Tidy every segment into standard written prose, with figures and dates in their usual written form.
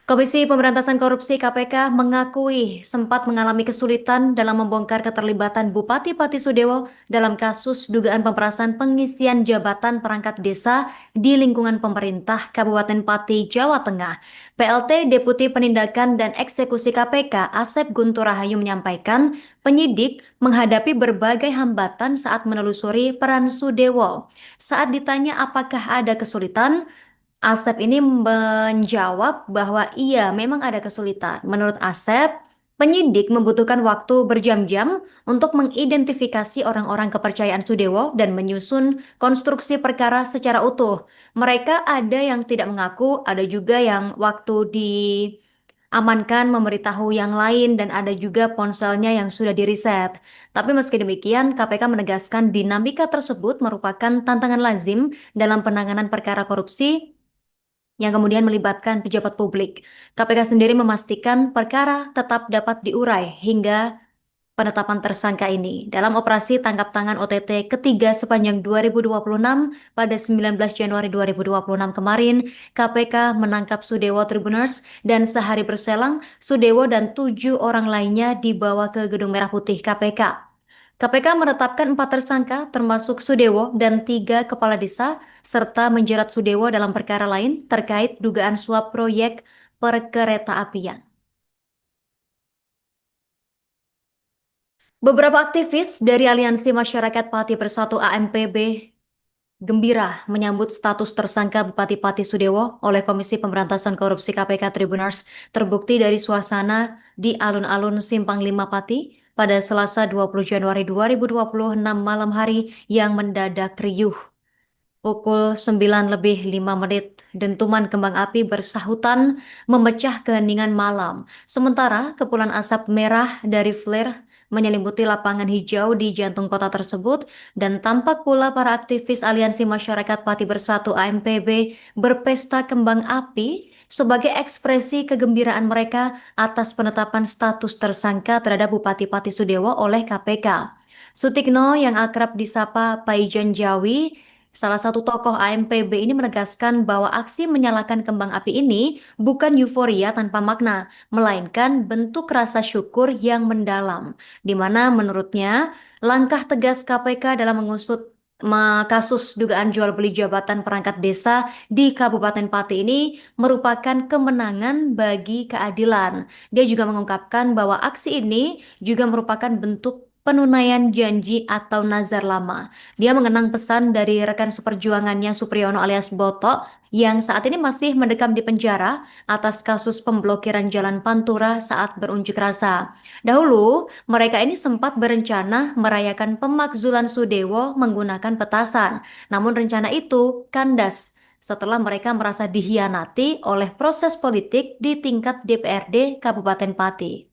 Komisi Pemberantasan Korupsi KPK mengakui sempat mengalami kesulitan dalam membongkar keterlibatan Bupati Pati Sudewo dalam kasus dugaan pemerasan pengisian jabatan perangkat desa di lingkungan pemerintah Kabupaten Pati, Jawa Tengah. PLT Deputi Penindakan dan Eksekusi KPK Asep Guntur Rahayu menyampaikan penyidik menghadapi berbagai hambatan saat menelusuri peran Sudewo. Saat ditanya apakah ada kesulitan, Asep ini menjawab bahwa iya memang ada kesulitan. Menurut Asep, penyidik membutuhkan waktu berjam-jam untuk mengidentifikasi orang-orang kepercayaan Sudewo dan menyusun konstruksi perkara secara utuh. Mereka ada yang tidak mengaku, ada juga yang waktu diamankan memberitahu yang lain dan ada juga ponselnya yang sudah diriset. Tapi meski demikian, KPK menegaskan dinamika tersebut merupakan tantangan lazim dalam penanganan perkara korupsi yang kemudian melibatkan pejabat publik. KPK sendiri memastikan perkara tetap dapat diurai hingga penetapan tersangka ini. Dalam operasi tangkap tangan OTT ketiga sepanjang 2026 pada 19 Januari 2026 kemarin, KPK menangkap Sudewo Tribuners dan sehari berselang Sudewo dan 7 orang lainnya dibawa ke Gedung Merah Putih KPK. KPK menetapkan 4 tersangka termasuk Sudewo dan 3 kepala desa serta menjerat Sudewo dalam perkara lain terkait dugaan suap proyek perkereta apian. Beberapa aktivis dari Aliansi Masyarakat Pati Bersatu AMPB gembira menyambut status tersangka Bupati Pati Sudewo oleh Komisi Pemberantasan Korupsi KPK Tribuners terbukti dari suasana di alun-alun Simpang Lima Pati pada Selasa 20 Januari 2026 malam hari yang mendadak riuh. Pukul 9:05, dentuman kembang api bersahutan memecah keheningan malam. Sementara kepulan asap merah dari flare menyelimuti lapangan hijau di jantung kota tersebut dan tampak pula para aktivis Aliansi Masyarakat Pati Bersatu AMPB berpesta kembang api sebagai ekspresi kegembiraan mereka atas penetapan status tersangka terhadap Bupati Pati Sudewo oleh KPK. Sutikno yang akrab disapa Paijan Jawi, salah satu tokoh AMPB ini menegaskan bahwa aksi menyalakan kembang api ini bukan euforia tanpa makna, melainkan bentuk rasa syukur yang mendalam, di mana menurutnya langkah tegas KPK dalam mengusut kasus dugaan jual beli jabatan perangkat desa di Kabupaten Pati ini merupakan kemenangan bagi keadilan. Dia juga mengungkapkan bahwa aksi ini juga merupakan bentuk penunaian janji atau nazar lama. Dia mengenang pesan dari rekan seperjuangannya Supriyono alias Boto yang saat ini masih mendekam di penjara atas kasus pemblokiran Jalan Pantura saat berunjuk rasa. Dahulu, mereka ini sempat berencana merayakan pemakzulan Sudewo menggunakan petasan. Namun rencana itu kandas setelah mereka merasa dikhianati oleh proses politik di tingkat DPRD Kabupaten Pati.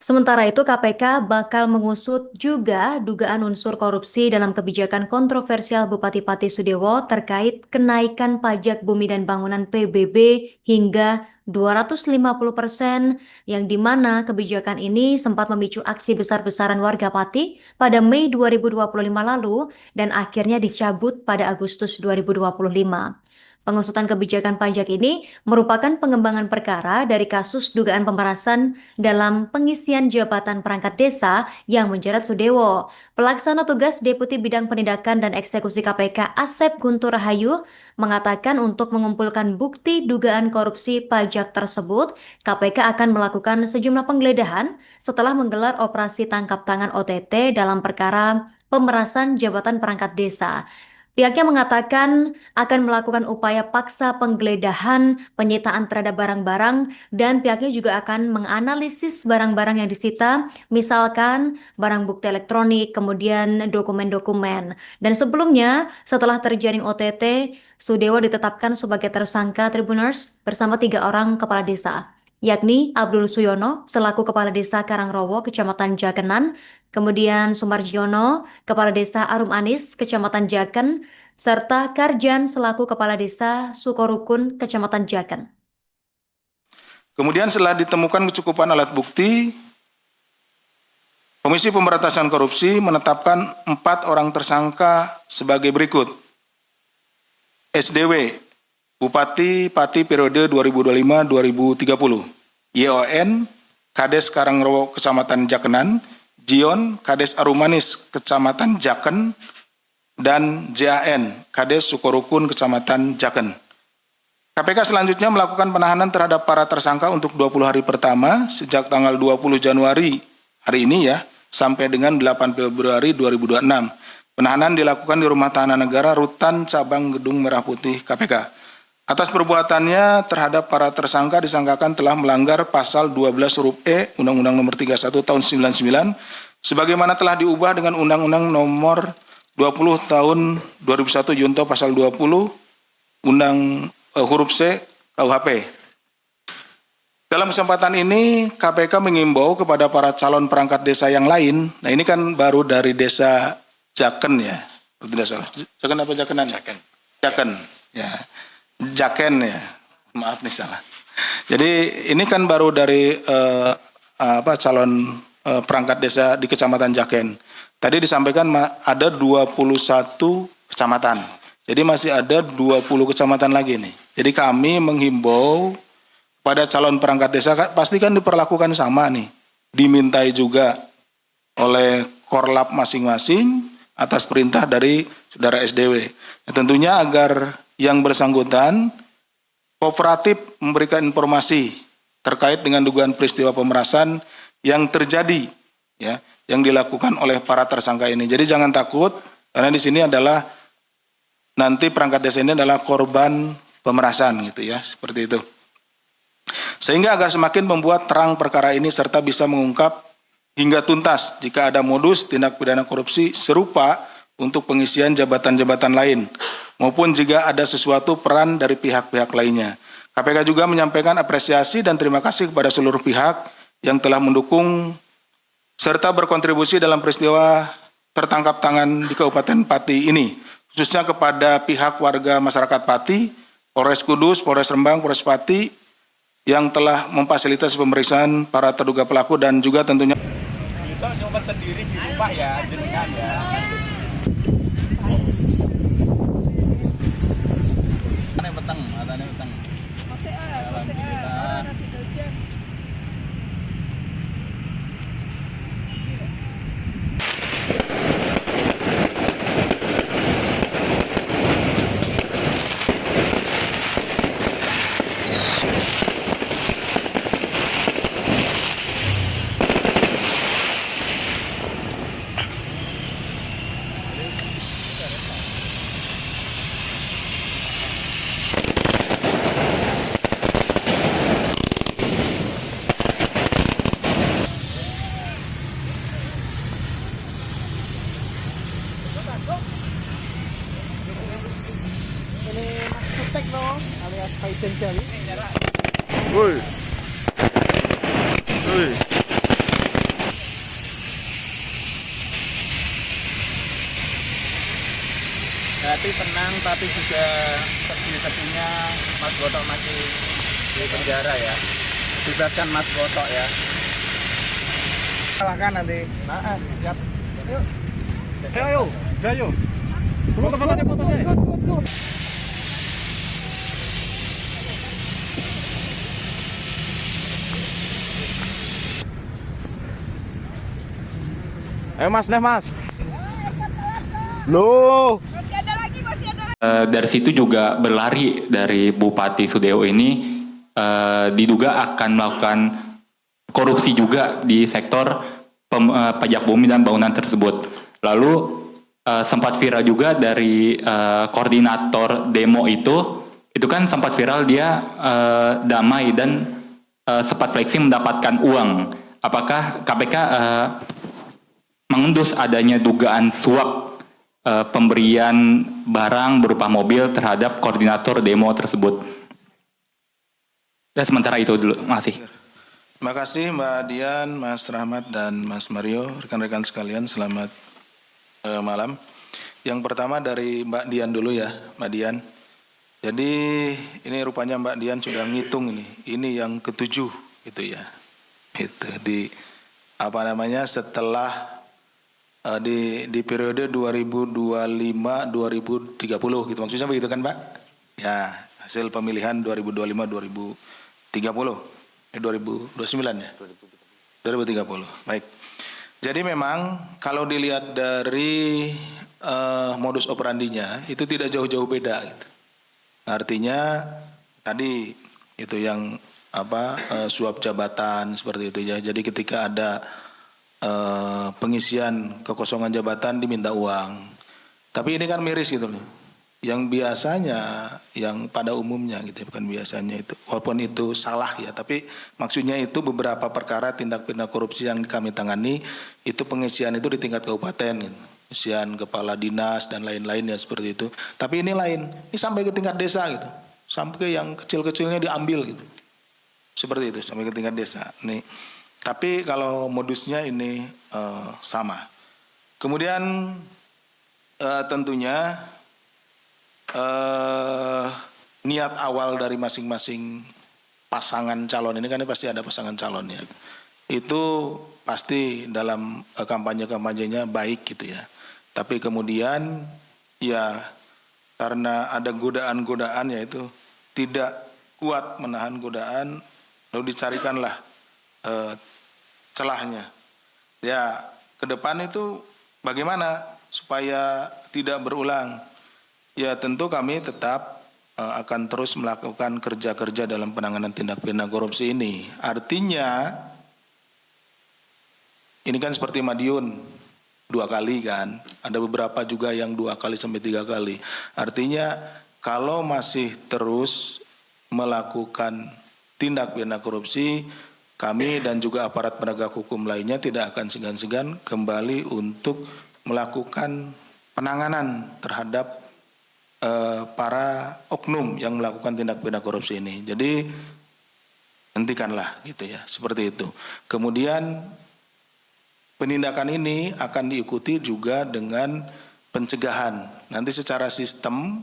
Sementara itu, KPK bakal mengusut juga dugaan unsur korupsi dalam kebijakan kontroversial Bupati Pati Sudewo terkait kenaikan pajak bumi dan bangunan PBB hingga 250%, yang dimana kebijakan ini sempat memicu aksi besar-besaran warga Pati pada Mei 2025 lalu dan akhirnya dicabut pada Agustus 2025. Pengusutan kebijakan pajak ini merupakan pengembangan perkara dari kasus dugaan pemerasan dalam pengisian jabatan perangkat desa yang menjerat Sudewo. Pelaksana tugas Deputi Bidang Penindakan dan Eksekusi KPK Asep Guntur Rahayu mengatakan untuk mengumpulkan bukti dugaan korupsi pajak tersebut, KPK akan melakukan sejumlah penggeledahan setelah menggelar operasi tangkap tangan OTT dalam perkara pemerasan jabatan perangkat desa. Pihaknya mengatakan akan melakukan upaya paksa penggeledahan, penyitaan terhadap barang-barang, dan pihaknya juga akan menganalisis barang-barang yang disita, misalkan barang bukti elektronik, kemudian dokumen-dokumen. Dan sebelumnya, setelah terjaring OTT, Sudewo ditetapkan sebagai tersangka Tribuners bersama 3 orang kepala desa, yakni Abdul Suyono selaku Kepala Desa Karangrowo, Kecamatan Jakenan, kemudian Sumarjono, Kepala Desa Arum Anis, Kecamatan Jaken, serta Karjan selaku Kepala Desa Sukorukun, Kecamatan Jaken. Kemudian setelah ditemukan kecukupan alat bukti, Komisi Pemberantasan Korupsi menetapkan 4 orang tersangka sebagai berikut. SDW, Bupati Pati periode 2025-2030. YON, Kades Karangrowo Kecamatan Jakenan, Jion, Kades Arumanis Kecamatan Jaken, dan JAN, Kades Sukorukun Kecamatan Jaken. KPK selanjutnya melakukan penahanan terhadap para tersangka untuk 20 hari pertama sejak tanggal 20 Januari hari ini ya, sampai dengan 8 Februari 2026. Penahanan dilakukan di Rumah Tahanan Negara Rutan Cabang Gedung Merah Putih KPK. Atas perbuatannya terhadap para tersangka disangkakan telah melanggar pasal 12 huruf E Undang-Undang Nomor 31 Tahun 99 sebagaimana telah diubah dengan Undang-Undang Nomor 20 Tahun 2001 Junto pasal 20 huruf C KUHP. Dalam kesempatan ini KPK mengimbau kepada para calon perangkat desa yang lain. Nah, ini kan baru dari desa Jaken ya. Tidak salah. Jaken apa Jakenan? Jaken. Jaken. Ya. Jaken ya. Maaf nih salah. Jadi ini kan baru dari calon perangkat desa di Kecamatan Jaken. Tadi disampaikan ada 21 kecamatan. Jadi masih ada 20 kecamatan lagi nih. Jadi kami menghimbau pada calon perangkat desa pasti kan diperlakukan sama nih. Dimintai juga oleh korlap masing-masing atas perintah dari saudara SDW. Ya, tentunya agar yang bersangkutan kooperatif memberikan informasi terkait dengan dugaan peristiwa pemerasan yang terjadi ya, yang dilakukan oleh para tersangka ini. Jadi jangan takut karena di sini adalah nanti perangkat desa ini adalah korban pemerasan gitu ya, seperti itu. Sehingga agar semakin membuat terang perkara ini serta bisa mengungkap hingga tuntas jika ada modus tindak pidana korupsi serupa untuk pengisian jabatan-jabatan lain maupun jika ada sesuatu peran dari pihak-pihak lainnya. KPK juga menyampaikan apresiasi dan terima kasih kepada seluruh pihak yang telah mendukung serta berkontribusi dalam peristiwa tertangkap tangan di Kabupaten Pati ini, khususnya kepada pihak warga masyarakat Pati, Polres Kudus, Polres Rembang, Polres Pati, yang telah memfasilitasi pemeriksaan para terduga pelaku dan juga tentunya bisa nyoba sendiri di rumah ya, jenengan ya. Ada petang, ada petang. Alhamdulillah. alias Faisal Jali. Woi. Woi. Berarti tenang tapi juga sedih-sedihnya Mas Gotok masih di penjara ya. Bebaskan Mas Gotok ya. Silahkan nanti. Nah, siap. Yuk. Ayo, ayo. Foto-foto saya. Ayo Mas, deh Mas. Loh. Dari situ juga berlari dari Bupati Sudewo ini diduga akan melakukan korupsi juga di sektor pajak bumi dan bangunan tersebut. Lalu sempat viral juga dari koordinator demo itu kan sempat viral dia damai dan sempat flexing mendapatkan uang. Apakah KPK mengendus adanya dugaan suap pemberian barang berupa mobil terhadap koordinator demo tersebut? Dan sementara itu dulu, makasih. Terima kasih Mbak Dian, Mas Rahmat, dan Mas Mario, rekan-rekan sekalian, selamat malam. Yang pertama dari Mbak Dian dulu ya, Mbak Dian. Jadi ini rupanya Mbak Dian sudah ngitung ini yang ketujuh gitu ya. Itu di setelah di periode 2025-2030 gitu, maksudnya begitu kan Mbak? Ya, hasil pemilihan 2025-2030. 2029 ya? 2030. Baik. Jadi memang kalau dilihat dari modus operandinya itu tidak jauh-jauh beda gitu. Artinya tadi itu yang suap jabatan seperti itu ya. Jadi ketika ada pengisian kekosongan jabatan diminta uang. Tapi ini kan miris gitu loh. Yang biasanya, yang pada umumnya gitu, bukan biasanya itu, walaupun itu salah ya, tapi maksudnya itu beberapa perkara tindak pidana korupsi yang kami tangani, itu pengisian itu di tingkat kabupaten gitu. Pengisian kepala dinas dan lain-lain ya seperti itu. Tapi ini lain, ini sampai ke tingkat desa gitu, sampai ke yang kecil-kecilnya diambil gitu. Seperti itu, sampai ke tingkat desa. Nih. Tapi kalau modusnya ini sama. Kemudian tentunya niat awal dari masing-masing pasangan calon ini kan pasti ada pasangan calon ya. Itu pasti dalam kampanye-kampanyenya baik gitu ya. Tapi kemudian ya karena ada godaan-godaan yaitu tidak kuat menahan godaan, lalu dicarikanlah celahnya. Ya ke depan itu bagaimana supaya tidak berulang? Ya tentu kami tetap akan terus melakukan kerja-kerja dalam penanganan tindak pidana korupsi ini. Artinya ini kan seperti Madiun 2 kali kan, ada beberapa juga yang 2 kali sampai 3 kali. Artinya kalau masih terus melakukan tindak pidana korupsi, kami dan juga aparat penegak hukum lainnya tidak akan segan-segan kembali untuk melakukan penanganan terhadap para oknum yang melakukan tindak pidana korupsi ini. Jadi hentikanlah gitu ya, seperti itu. Kemudian penindakan ini akan diikuti juga dengan pencegahan. Nanti secara sistem,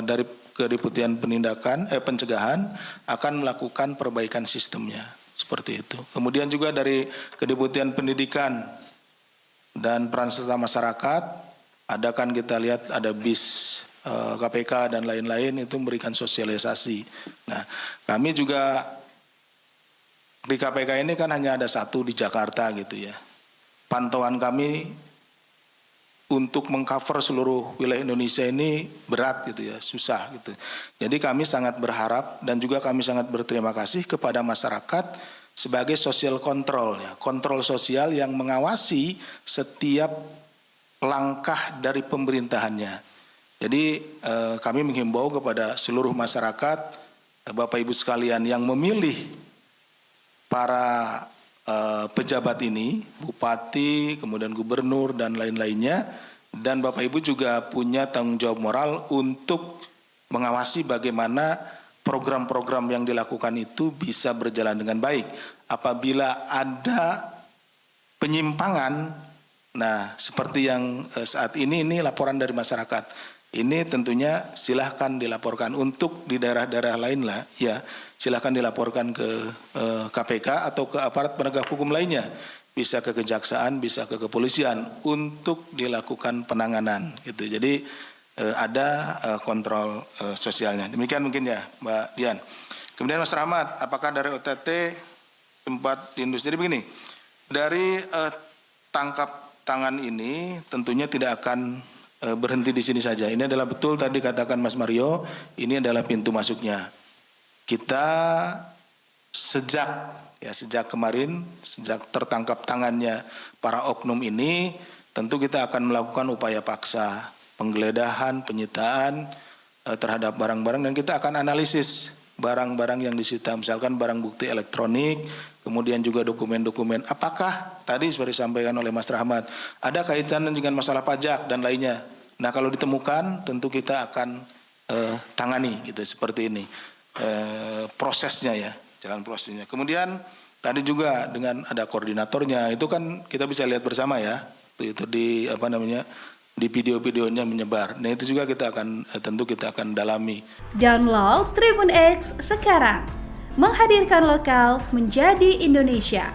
dari Kedeputian Pencegahan akan melakukan perbaikan sistemnya, seperti itu. Kemudian juga dari Kedeputian Pendidikan dan Peran Serta Masyarakat, ada kan kita lihat ada bis KPK dan lain-lain itu memberikan sosialisasi. Nah, kami juga di KPK ini kan hanya ada 1 di Jakarta gitu ya. Pantauan kami untuk mengcover seluruh wilayah Indonesia ini berat gitu ya, susah gitu. Jadi kami sangat berharap dan juga kami sangat berterima kasih kepada masyarakat sebagai social control ya, kontrol sosial yang mengawasi setiap langkah dari pemerintahannya. Jadi kami menghimbau kepada seluruh masyarakat, Bapak Ibu sekalian yang memilih para pejabat ini, bupati, kemudian gubernur dan lain-lainnya, dan Bapak Ibu juga punya tanggung jawab moral untuk mengawasi bagaimana program-program yang dilakukan itu bisa berjalan dengan baik. Apabila ada penyimpangan, nah, seperti yang saat ini laporan dari masyarakat. Ini tentunya silahkan dilaporkan. Untuk di daerah-daerah lain lah, ya silahkan dilaporkan ke KPK atau ke aparat penegak hukum lainnya. Bisa ke kejaksaan, bisa ke kepolisian untuk dilakukan penanganan. Gitu. Jadi ada kontrol sosialnya. Demikian mungkin ya, Mbak Dian. Kemudian Mas Rahmat, apakah dari OTT tempat di industri? Jadi begini, dari tangkap tangan ini tentunya tidak akan berhenti di sini saja. Ini adalah betul tadi katakan Mas Mario, ini adalah pintu masuknya. Kita sejak kemarin, sejak tertangkap tangannya para oknum ini, tentu kita akan melakukan upaya paksa, penggeledahan, penyitaan terhadap barang-barang, dan kita akan analisis barang-barang yang disita, misalkan barang bukti elektronik, kemudian juga dokumen-dokumen. Apakah tadi seperti disampaikan oleh Mas Rahmat, ada kaitan dengan masalah pajak dan lainnya. Nah, kalau ditemukan, tentu kita akan tangani gitu, seperti ini prosesnya ya, jalan prosesnya. Kemudian tadi juga dengan ada koordinatornya, itu kan kita bisa lihat bersama ya, itu di di video-videonya menyebar. Nah, itu juga kita akan tentu kita akan dalami. Download Tribun X sekarang, menghadirkan lokal menjadi Indonesia.